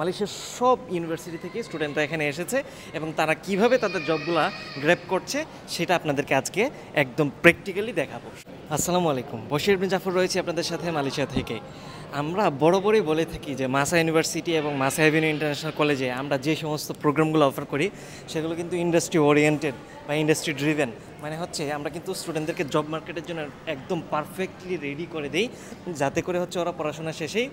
মালয়েশিয়ার সব ইউনিভার্সিটি থেকে স্টুডেন্টরা এখানে এসেছে এবং তারা কিভাবে তাদের জবগুলা গ্র্যাব করছে সেটা আপনাদেরকে আজকে একদম প্র্যাকটিক্যালি দেখাবো। আসসালামু আলাইকুম, বশির বিন জাফর রয়েছে আপনাদের সাথে মালয়েশিয়া থেকে। আমরা বরাবরই বলে থাকি যে মাসা ইউনিভার্সিটি এবং মাসা এভিনিউ ইন্টারন্যাশনাল কলেজে আমরা যে সমস্ত প্রোগ্রামগুলো অফার করি সেগুলো কিন্তু ইন্ডাস্ট্রি ওরিয়েন্টেড বা ইন্ডাস্ট্রি ড্রিভেন, মানে হচ্ছে আমরা কিন্তু স্টুডেন্টদেরকে জব মার্কেটের জন্য একদম পারফেক্টলি রেডি করে দিই, যাতে করে হচ্ছে ওরা পড়াশোনা শেষেই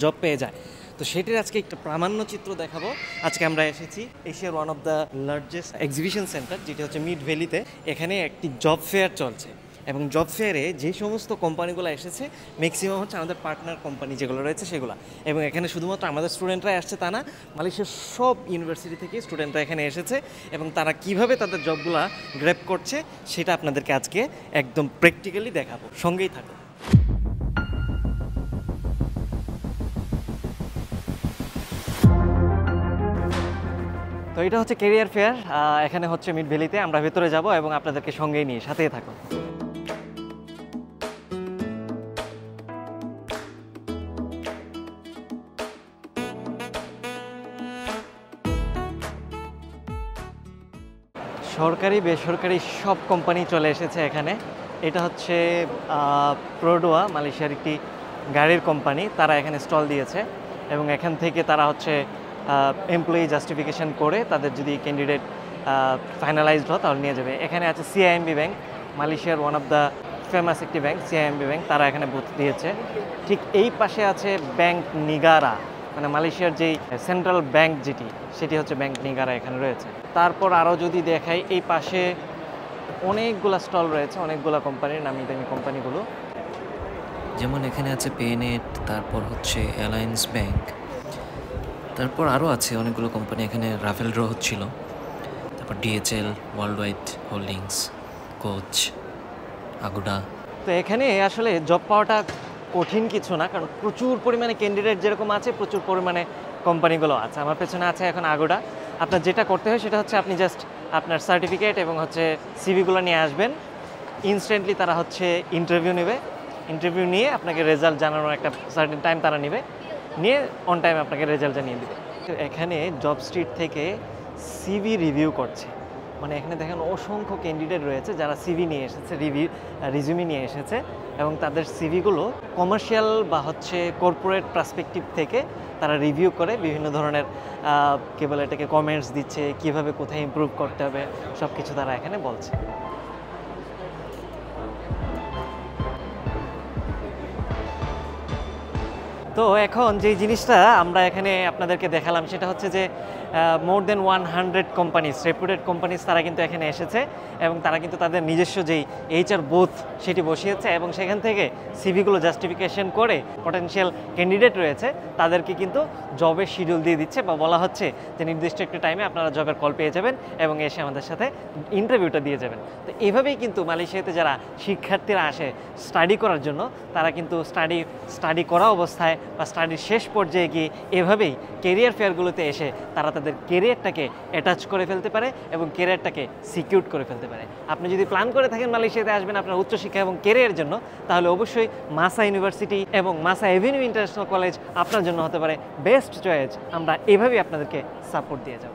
জব পেয়ে যায়। তো সেটির আজকে একটা প্রামাণ্য চিত্র দেখাবো। আজকে আমরা এসেছি এশিয়ার one of the largest exhibition centre, যেটি হচ্ছে মিড ভ্যালিতে। এখানে একটি জব ফেয়ার চলছে এবং জব ফেয়ারে যে সমস্ত কোম্পানিগুলো এসেছে ম্যাক্সিমাম হচ্ছে আমাদের পার্টনার কোম্পানি যেগুলো রয়েছে সেগুলো। এবং এখানে শুধুমাত্র আমাদের স্টুডেন্টরাই আসছে তা না, মালয়েশিয়ার সব ইউনিভার্সিটি থেকে স্টুডেন্টরা এখানে এসেছে এবং তারা কিভাবে তাদের জবগুলো গ্র্যাব করছে সেটা আপনাদেরকে আজকে একদম প্র্যাকটিক্যালি দেখাবো। সঙ্গেই থাকুন। তো এটা হচ্ছে ক্যারিয়ার ফেয়ার, এখানে হচ্ছে মিড ভ্যালিতে। আমরা ভেতরে যাব এবং আপনাদেরকে সঙ্গেই নিয়ে সাথেই থাকুন। সরকারি বেসরকারি সব কোম্পানি চলে এসেছে এখানে। এটা হচ্ছে প্রোডোয়া, মালয়েশিয়ার একটি গাড়ির কোম্পানি। তারা এখানে স্টল দিয়েছে এবং এখান থেকে তারা হচ্ছে এমপ্লয়ি জাস্টিফিকেশন করে তাদের যদি ক্যান্ডিডেট ফাইনালাইজড হয় তাহলে নিয়ে যাবে। এখানে আছে সিআইএমবি ব্যাংক, মালয়েশিয়ার ওয়ান অফ দ্য ফেমাস একটি ব্যাংক সিআইএমবি ব্যাংক, তারা এখানে বুথ দিয়েছে। ঠিক এই পাশে আছে ব্যাংক নিগারা, মানে মালয়েশিয়ার যেই সেন্ট্রাল ব্যাংক যেটি, সেটি হচ্ছে ব্যাংক নিগারা এখানে রয়েছে। তারপর আরও যদি দেখাই, এই পাশে অনেকগুলো স্টল রয়েছে, অনেকগুলো কোম্পানির, নামি দামি কোম্পানিগুলো। যেমন এখানে আছে পেনেট, তারপর হচ্ছে অ্যালায়েন্স ব্যাংক, তারপর আরও আছে অনেকগুলো কোম্পানি। এখানে রাফেল ড্র হচ্ছিল, তারপর DHL, world wide holdings, Coach, আগুডা। তো এখানে আসলে জব পাওয়াটা কঠিন কিছু না, কারণ প্রচুর পরিমাণে ক্যান্ডিডেট যেরকম আছে প্রচুর পরিমাণে কোম্পানিগুলো আছে। আমার পেছনে আছে এখন আগুডা। আপনার যেটা করতে হয় সেটা হচ্ছে আপনি জাস্ট আপনার সার্টিফিকেট এবং হচ্ছে সিভিগুলো নিয়ে আসবেন। ইনস্ট্যান্টলি তারা হচ্ছে ইন্টারভিউ নেবে। ইন্টারভিউ নিয়ে আপনাকে রেজাল্ট জানানোর একটা সার্টেন টাইম তারা নেবে, নিয়ে অন টাইম আপনাকে রেজাল্ট জানিয়ে দেবে। এখানে জব স্ট্রিট থেকে সিভি রিভিউ করছে, মানে এখানে দেখেন অসংখ্য ক্যান্ডিডেট রয়েছে যারা সিভি নিয়ে এসেছে, রিজিউমি নিয়ে এসেছে এবং তাদের সিভিগুলো কমার্শিয়াল বা হচ্ছে কর্পোরেট পার্সপেক্টিভ থেকে তারা রিভিউ করে বিভিন্ন ধরনের কে বলে এটাকে কমেন্টস দিচ্ছে, কিভাবে কোথায় ইমপ্রুভ করতে হবে সব কিছু তারা এখানে বলছে। তো এখন যে জিনিসটা আমরা এখানে আপনাদেরকে দেখালাম সেটা হচ্ছে যে মোর দেন 100 কোম্পানিজ, রেপুটেড কোম্পানিজ তারা কিন্তু এখানে এসেছে এবং তারা কিন্তু তাদের নিজস্ব যেই এইচআর বুথ সেটি বসিয়েছে এবং সেখান থেকে সিভিগুলো জাস্টিফিকেশন করে পটেনশিয়াল ক্যান্ডিডেট রয়েছে তাদেরকে কিন্তু জবের শিডিউল দিয়ে দিচ্ছে, বা বলা হচ্ছে যে নির্দিষ্ট একটি টাইমে আপনারা জবের কল পেয়ে যাবেন এবং এসে আমাদের সাথে ইন্টারভিউটা দিয়ে যাবেন। তো এভাবেই কিন্তু মালয়েশিয়াতে যারা শিক্ষার্থীরা আসে স্টাডি করার জন্য, তারা কিন্তু স্টাডি করা অবস্থায় বা স্টাডির শেষ পর্যায়ে গিয়ে এভাবেই কেরিয়ার ফেয়ারগুলোতে এসে তারা তাদের কেরিয়ারটাকে অ্যাটাচ করে ফেলতে পারে এবং কেরিয়ারটাকে সিকিউর করে ফেলতে পারে। আপনি যদি প্ল্যান করে থাকেন মালয়েশিয়াতে আসবেন আপনার উচ্চশিক্ষা এবং কেরিয়ারের জন্য, তাহলে অবশ্যই মাসা ইউনিভার্সিটি এবং মাসা এভিনিউ ইন্টারন্যাশনাল কলেজ আপনার জন্য হতে পারে বেস্ট চয়েস। আমরা এভাবেই আপনাদেরকে সাপোর্ট দিয়ে যাব।